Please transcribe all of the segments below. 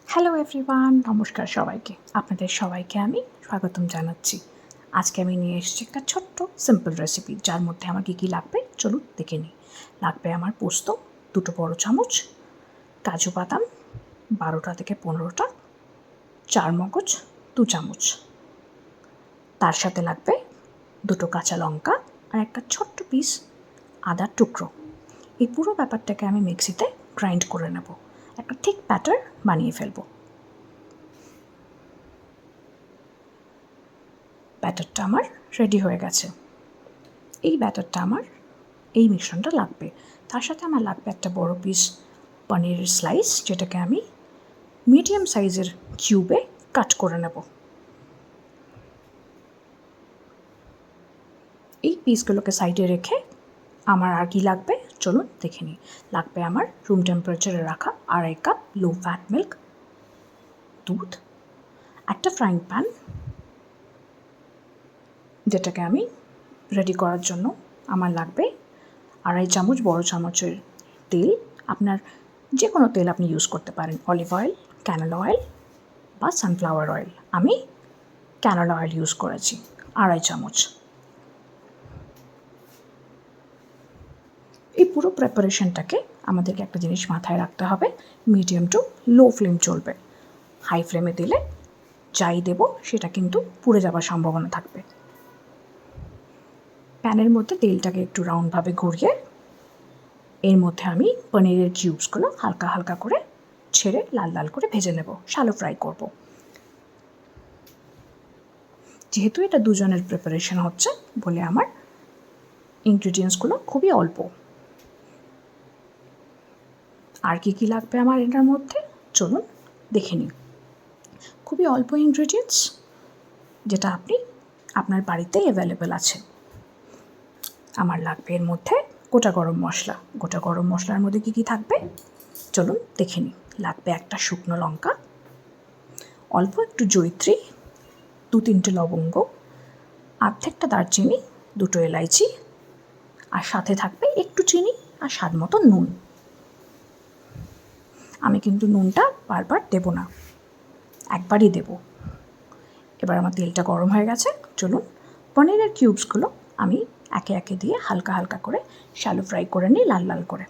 Hello everyone, নমস্কার সবাইকে। আপনাদের সবাইকে আমি স্বাগতম জানাচ্ছি। আজকে আমি নিয়ে এসেছি একটা ছোট্ট সিম্পল রেসিপি, যার মধ্যে আমার কী কী লাগবে চলুন দেখে নিই। লাগবে আমার পোস্ত 2 বড় চামচ, কাজু বাদাম 12টা থেকে 15টা, চারমগজ 2 চামচ। তার সাথে লাগবে 2 কাঁচা লঙ্কা আর একটা ছোট্ট পিস আদার টুকরো। এই পুরো ব্যাপারটাকে আমি মিক্সিতে গ্রাইন্ড করে নেব, একটা ঠিক ব্যাটার বানিয়ে ফেলবো। ব্যাটারটা আমার রেডি হয়ে গেছে। এই ব্যাটারটা আমার এই মিশ্রণটা লাগবে। তার সাথে আমার লাগবে একটা বড় পিস পনিরের স্লাইস, যেটাকে আমি মিডিয়াম সাইজের কিউবে কাট করে নেব। এই পিসগুলোকে সাইডে রেখে আমার আর কি লাগবে চলুন দেখে নিই। লাগবে আমার রুম টেম্পারেচারে রাখা 2.5 কাপ লো ফ্যাট মিল্ক, দুধ, একটা ফ্রাইং প্যান যেটাকে আমি রেডি করার জন্য আমার লাগবে 2.5 চামচ বড় চামচের তেল। আপনার যে কোনো তেল আপনি ইউজ করতে পারেন, অলিভ অয়েল, ক্যানোলা অয়েল বা সানফ্লাওয়ার অয়েল। আমি ক্যানোলা অয়েল ইউজ করেছি 2.5 চামচ। এই পুরো প্রিপারেশনটাকে আমাদেরকে একটা জিনিস মাথায় রাখতে হবে, মিডিয়াম টু লো ফ্লেম চলবে। হাই ফ্লেমে দিলে যাই দেব সেটা কিন্তু পুড়ে যাওয়ার সম্ভাবনা থাকবে। প্যানের মধ্যে তেলটাকে একটু রাউন্ডভাবে ঘুরিয়ে এর মধ্যে আমি পনিরের কিউবসগুলো হালকা হালকা করে ছেড়ে লাল লাল করে ভেজে নেব, শ্যালো ফ্রাই করব। যেহেতু এটা দুজনের প্রিপারেশন হচ্ছে বলে আমার ইনগ্রিডিয়েন্টসগুলো খুবই অল্প। আর কি কি লাগবে আমার এটার মধ্যে চলুন দেখে নিই। খুবই অল্প ইনগ্রিডিয়েন্টস, যেটা আপনি আপনার বাড়িতেই অ্যাভেলেবেল আছে। আমার লাগবে এর মধ্যে গোটা গরম মশলা। গোটা গরম মশলার মধ্যে কি কি থাকবে চলুন দেখে নিই। লাগবে একটা শুকনো লঙ্কা, অল্প একটু জয়িত্রী, 2-3টে লবঙ্গ, আর্ধেকটা দারচিনি, 2টো এলাইচি, আর সাথে থাকবে একটু চিনি আর স্বাদ মতো নুন। আমি কিন্তু নুনটা বারবার দেব না, একবারই দেব। এবার আমার তেলটা গরম হয়ে গেছে, চলুন পনিরের কিউবসগুলো আমি একে একে দিয়ে হালকা হালকা করে শ্যালো ফ্রাই করে নিই, লাল লাল করে।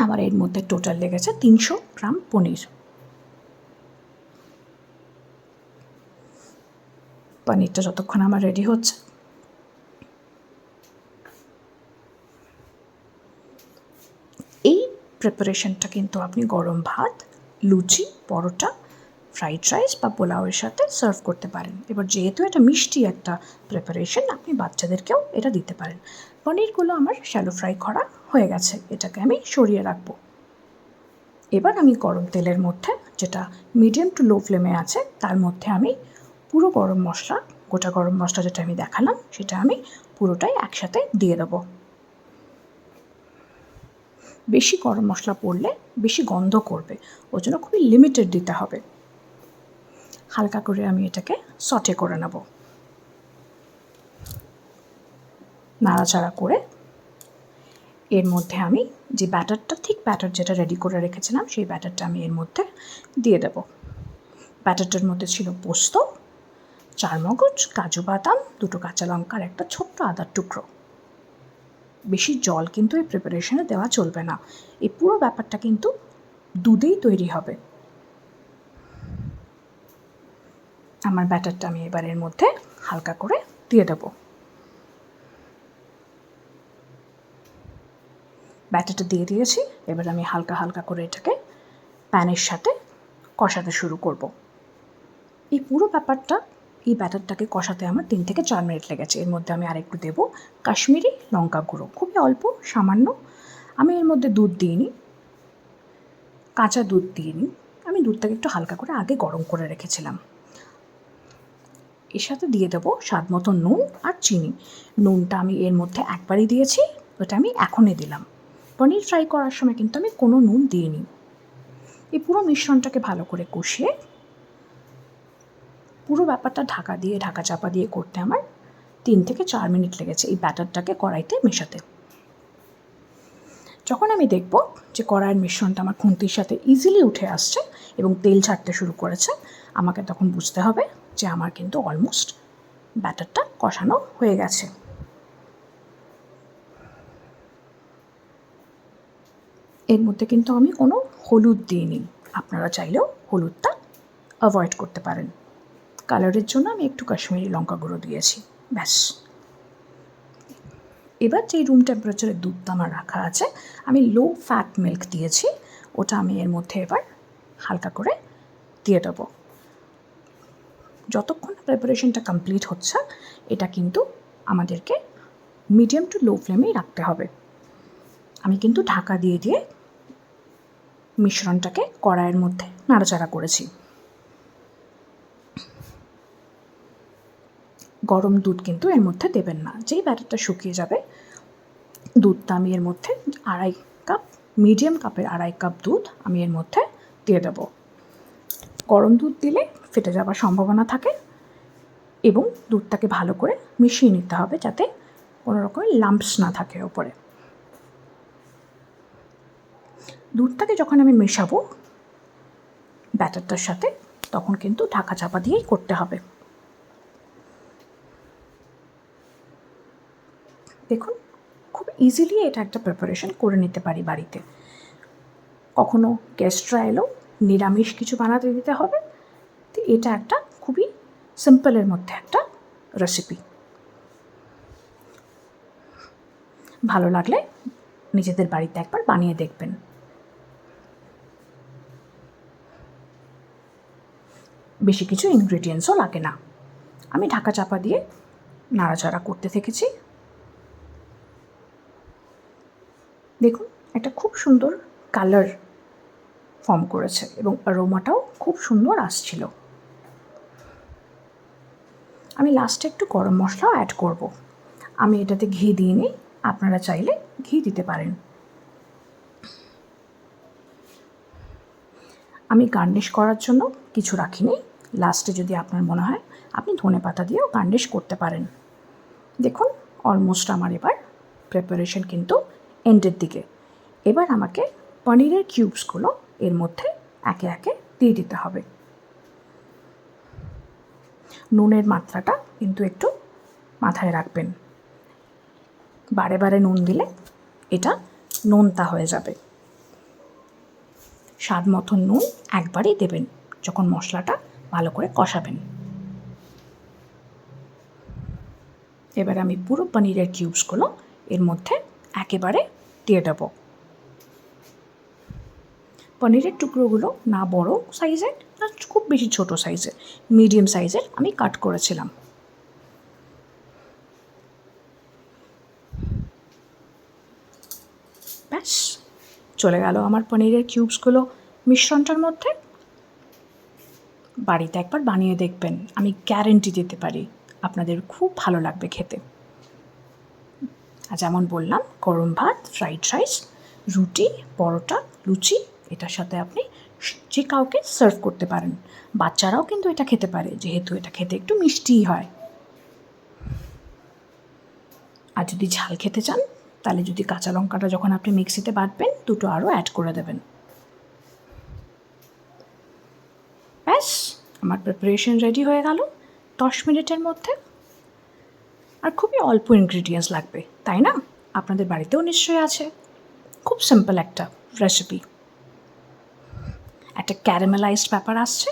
আমার এর মধ্যে টোটাল লেগেছে 300 গ্রাম পনির। পনিরটা যতক্ষণ আমার রেডি হচ্ছে এই প্রিপারেশনটা কিন্তু আপনি গরম ভাত, লুচি, পরোটা, ফ্রাইড রাইস বা পোলাওয়ের সাথে সার্ভ করতে পারেন। এবার যেহেতু এটা মিষ্টি একটা প্রিপারেশন, আপনি বাচ্চাদেরকেও এটা দিতে পারেন। পনিরগুলো আমার শ্যালো ফ্রাই করা হয়ে গেছে, এটাকে আমি সরিয়ে রাখবো। এবার আমি গরম তেলের মধ্যে, যেটা মিডিয়াম টু লো ফ্লেমে আছে, তার মধ্যে আমি পুরো গরম মশলা, গোটা গরম মশলা যেটা আমি দেখালাম, সেটা আমি পুরোটাই একসাথে দিয়ে দেবো। বেশি গরম মশলা পড়লে বেশি গন্ধ করবে, ওই জন্য খুবই লিমিটেড দিতে হবে। হালকা করে আমি এটাকে সটে করে নেব, নাড়াচাড়া করে এর মধ্যে আমি যে ব্যাটারটা, ঠিক ব্যাটার যেটা রেডি করে রেখেছিলাম, সেই ব্যাটারটা আমি এর মধ্যে দিয়ে দেব। ব্যাটারটার মধ্যে ছিল পোস্ত, চারমগজ, কাজু বাদাম, 2টো কাঁচা লঙ্কা আর একটা ছোট্ট আদার টুকরো। বেশি জল কিন্তু এই প্রিপারেশনে দেওয়া চলবে না, এই পুরো ব্যাপারটা কিন্তু দুধেই তৈরি হবে। আমার ব্যাটারটা আমি এবার এর মধ্যে হালকা করে দিয়ে দেব। ব্যাটারটা দিয়ে দিয়েছি, এবার আমি হালকা হালকা করে এটাকে প্যানের সাথে কষাতে শুরু করব। এই পুরো ব্যাপারটা, এই ব্যাটারটাকে কষাতে আমার 3 থেকে 4 মিনিট লেগেছে। এর মধ্যে আমি আরেকটু দেব কাশ্মীরি লঙ্কা গুঁড়ো, খুবই অল্প, সামান্য। আমি এর মধ্যে দুধ দিইনি, কাঁচা দুধ দিইনি, আমি দুধটাকে একটু হালকা করে আগে গরম করে রেখেছিলাম। এর সাথে দিয়ে দেবো স্বাদ মতো নুন আর চিনি। নুনটা আমি এর মধ্যে একবারই দিয়েছি, ওটা আমি এখনই দিলাম। পনির ফ্রাই করার সময় কিন্তু আমি কোনো নুন দিইনি। এই পুরো মিশ্রণটাকে ভালো করে কষিয়ে, পুরো ব্যাপারটা ঢাকা চাপা দিয়ে করতে আমার 3 থেকে 4 মিনিট লেগেছে এই ব্যাটারটাকে কড়াইতে মেশাতে। যখন আমি দেখব যে কড়াইয়ের মিশ্রণটা আমার খুন্তির সাথে ইজিলি উঠে আসছে এবং তেল ছাড়তে শুরু করেছে, আমাকে তখন বুঝতে হবে যে আমার কিন্তু অলমোস্ট ব্যাটারটা কষানো হয়ে গেছে। এর মধ্যে কিন্তু আমি কোনো হলুদ দিইনি, আপনারা চাইলেও হলুদটা অ্যাভয়েড করতে পারেন। কালারের জন্য আমি একটু কাশ্মীরি লঙ্কা গুঁড়ো দিয়েছি, ব্যাস। এবার যেই রুম টেম্পারেচারের দুধটা আমার রাখা আছে, আমি লো ফ্যাট মিল্ক দিয়েছি, ওটা আমি এর মধ্যে এবার হালকা করে দিয়ে দেবো। যতক্ষণ প্রিপারেশনটা কমপ্লিট হচ্ছে, এটা কিন্তু আমাদেরকে মিডিয়াম টু লো ফ্লেমেই রাখতে হবে। আমি কিন্তু ঢাকা দিয়ে দিয়ে মিশ্রণটাকে কড়াইয়ের মধ্যে নাড়াচাড়া করেছি। গরম দুধ কিন্তু এর মধ্যে দেবেন না। যেই ব্যাটারটা শুকিয়ে যাবে, দুধটা আমি এর মধ্যে 2.5 কাপ, মিডিয়াম কাপের 2.5 কাপ দুধ আমি এর মধ্যে দিয়ে দেব। গরম দুধ দিলে ফেটে যাওয়ার সম্ভাবনা থাকে এবং দুধটাকে ভালো করে মিশিয়ে নিতে হবে যাতে কোনো রকমের লাম্পস না থাকে ওপরে। দুধটাকে যখন আমি মেশাবো ব্যাটারটার সাথে, তখন কিন্তু ঢাকা চাপা দিয়েই করতে হবে। দেখুন, খুব ইজিলি এটা একটা প্রিপারেশন করে নিতে পারি বাড়িতে। কখনো গেস্টরা এলো, নিরামিষ কিছু বানাতে দিতে হবে, তো এটা একটা খুবই সিম্পলের মধ্যে একটা রেসিপি। ভালো লাগলে নিজেদের বাড়িতে একবার বানিয়ে দেখবেন। বেশি কিছু ইনগ্রেডিয়েন্টসও লাগে না। আমি ঢাকা চাপা দিয়ে নাড়াচাড়া করতে থেকেছি। দেখুন, একটা খুব সুন্দর কালার ফর্ম করেছে এবং অ্যারোমাটাও খুব সুন্দর আসছিল। আমি লাস্টে একটু গরম মশলাও অ্যাড করব। আমি এটাতে ঘি দিইনি, আপনারা চাইলে ঘি দিতে পারেন। আমি গার্নিশ করার জন্য কিছু রাখিনি। লাস্টে যদি আপনার মনে হয় আপনি ধনেপাতা দিয়েও গার্নিশ করতে পারেন। দেখুন, অলমোস্ট আমার এবার প্রিপারেশন কিন্তু এন্ডের দিকে। এবার আমাকে পনিরের কিউবসগুলো এর মধ্যে একে একে দিয়ে দিতে হবে। নুনের মাত্রাটা কিন্তু একটু মাথায় রাখবেন। বারে বারে নুন দিলে এটা নোনতা হয়ে যাবে। স্বাদ মতন নুন একবারেই দেবেন যখন মশলাটা ভালো করে কষাবেন। এবার আমি পুরো পনিরের কিউবসগুলো এর মধ্যে একেবারে দিয়ে দেব। পনিরের টুকরোগুলো না বড় সাইজের না খুব বেশি ছোট সাইজের, মিডিয়াম সাইজের আমি কাট করেছিলাম। ব্যাস, চলে গেল আমার পনিরের কিউবসগুলো মিশ্রণটার মধ্যে। বাড়িতে একবার বানিয়ে দেখবেন, আমি গ্যারেন্টি দিতে পারি আপনাদের খুব ভালো লাগবে খেতে। আর যেমন বললাম, গরম ভাত, ফ্রাইড রাইস, রুটি, পরোটা, লুচি, এটার সাথে আপনি যে কাউকে সার্ভ করতে পারেন। বাচ্চারাও কিন্তু এটা খেতে পারে, যেহেতু এটা খেতে একটু মিষ্টিই হয়। আর যদি ঝাল খেতে চান, তাহলে যদি কাঁচা লঙ্কাটা যখন আপনি মিক্সিতে বাটবেন, দুটো আরও অ্যাড করে দেবেন। ব্যাস, আমার প্রিপারেশন রেডি হয়ে গেল 10 মিনিটের মধ্যে। আর খুবই অল্প ইনগ্রিডিয়েন্টস লাগবে, তাই না? আপনাদের বাড়িতেও নিশ্চয়ই আছে। খুব সিম্পল একটা রেসিপি। একটা ক্যারামেলাইজড ব্যাপার আসছে।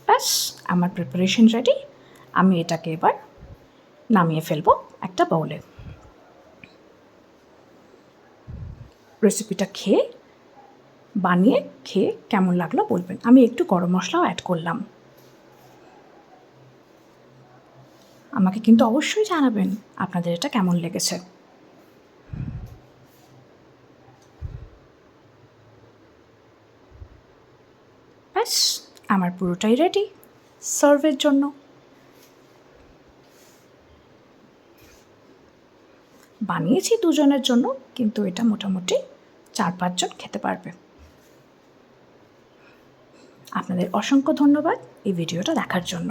ব্যাস, আমার প্রিপারেশন রেডি। আমি এটাকে এবার নামিয়ে ফেলবো একটা বাউলে। রেসিপিটা বানিয়ে খেয়ে কেমন লাগলো বলবেন। আমি একটু গরম মশলাও অ্যাড করলাম। আমাকে কিন্তু অবশ্যই জানাবেন আপনাদের এটা কেমন লেগেছে। ব্যাস, আমার পুরোটাই রেডি সার্ভের জন্য। বানিয়েছি দুজনের জন্য, কিন্তু এটা মোটামুটি 4-5 জন খেতে পারবে। আপনাদের অসংখ্য ধন্যবাদ এই ভিডিওটা দেখার জন্য।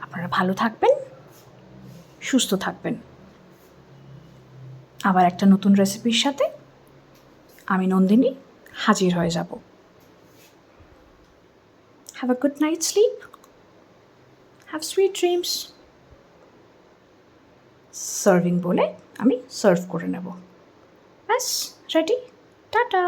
আপনারা ভালো থাকবেন, সুস্থ থাকবেন। আবার একটা নতুন রেসিপির সাথে আমি নন্দিনী হাজির হয়ে যাব। Have a good night sleep, have sweet dreams. Serving বলে আমি সার্ভ করে নেব। ব্যাস রেডি। টাটা।